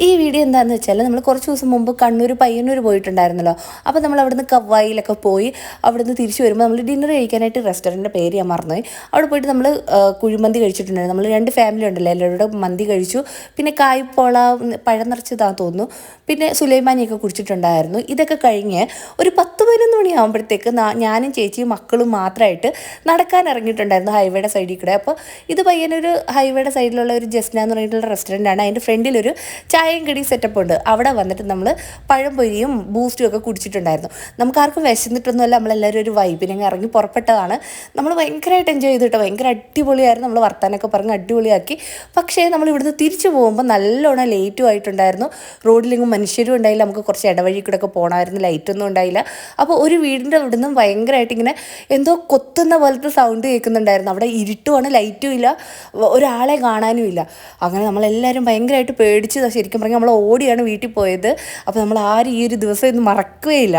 ഈ വീഡിയോ എന്താണെന്ന് വെച്ചാൽ നമ്മൾ കുറച്ച് ദിവസം മുമ്പ് കണ്ണൂർ പയ്യന്നൂർ പോയിട്ടുണ്ടായിരുന്നല്ലോ. അപ്പോൾ നമ്മൾ അവിടുന്ന് കവ്വായിലൊക്കെ പോയി അവിടുന്ന് തിരിച്ചു വരുമ്പോൾ നമ്മൾ ഡിന്നർ കഴിക്കാനായിട്ട് റെസ്റ്റോറൻറ്റിൻ്റെ പേര് ഞാൻ മറന്നുപോയി. അവിടെ പോയിട്ട് നമ്മൾ കുഴിമന്തി കഴിച്ചിട്ടുണ്ടായിരുന്നു. നമ്മൾ 2 ഫാമിലി ഉണ്ടല്ലോ, എല്ലാവരുടെ മന്തി കഴിച്ചു. പിന്നെ കായ്പോള പഴം നിറച്ചതാണെന്ന് തോന്നുന്നു. പിന്നെ സുലൈമാനിയൊക്കെ കുടിച്ചിട്ടുണ്ടായിരുന്നു. ഇതൊക്കെ കഴിഞ്ഞ് ഒരു 10-11 മണിയാകുമ്പോഴത്തേക്ക് ഞാനും ചേച്ചിയും മക്കളും മാത്രമായിട്ട് നടക്കാൻ ഇറങ്ങിയിട്ടുണ്ടായിരുന്നു ഹൈവേയുടെ സൈഡിൽ കൂടെ. അപ്പോൾ ഇത് പയ്യന്നൂർ ഹൈവേയുടെ സൈഡിലുള്ള ഒരു ജസ്ന എന്ന് പറഞ്ഞിട്ടുള്ള റെസ്റ്റോറൻ്റാണ്. അതിൻ്റെ ഫ്രണ്ടിലൊരു ചായയും കടി സെറ്റപ്പ് ഉണ്ട്. അവിടെ വന്നിട്ട് നമ്മൾ പഴംപൊരിയും ബൂസ്റ്റും ഒക്കെ കുടിച്ചിട്ടുണ്ടായിരുന്നു. നമുക്ക് ആർക്കും വിശന്നിട്ടൊന്നുമല്ല, നമ്മളെല്ലാവരും ഒരു വൈബിനങ്ങ് ഇറങ്ങി പുറപ്പെട്ടതാണ്. നമ്മൾ ഭയങ്കരമായിട്ട് എൻജോയ് ചെയ്തിട്ട് ഭയങ്കര അടിപൊളിയായിരുന്നു. നമ്മൾ വർത്താനൊക്കെ പറഞ്ഞ് അടിപൊളിയാക്കി. പക്ഷേ നമ്മൾ ഇവിടുന്ന് തിരിച്ചു പോകുമ്പോൾ നല്ലോണം ലേറ്റും ആയിട്ടുണ്ടായിരുന്നു. റോഡിലെങ്ങും മനുഷ്യരും ഉണ്ടായില്ല. നമുക്ക് കുറച്ച് ഇടവഴി കൂടെ ഒക്കെ പോകണമായിരുന്നു, ലൈറ്റൊന്നും ഉണ്ടായില്ല. അപ്പോൾ ഒരു വീടിൻ്റെ അവിടെ നിന്നും ഭയങ്കരമായിട്ട് ഇങ്ങനെ എന്തോ കൊത്തുന്ന പോലത്തെ സൗണ്ട് കേൾക്കുന്നുണ്ടായിരുന്നു. അവിടെ ഇരുട്ടുമാണ്, ലൈറ്റും ഇല്ല, ഒരാളെ കാണാനും ഇല്ല. അങ്ങനെ നമ്മളെല്ലാവരും ഭയങ്കരമായിട്ട് പേടിച്ച് ശരിക്കും പറഞ്ഞാൽ നമ്മൾ ഓടിയാണ് വീട്ടിൽ പോയത്. അപ്പോൾ നമ്മൾ ആരും ഈ ഒരു ദിവസം ഇന്ന് മറക്കുകയില്ല.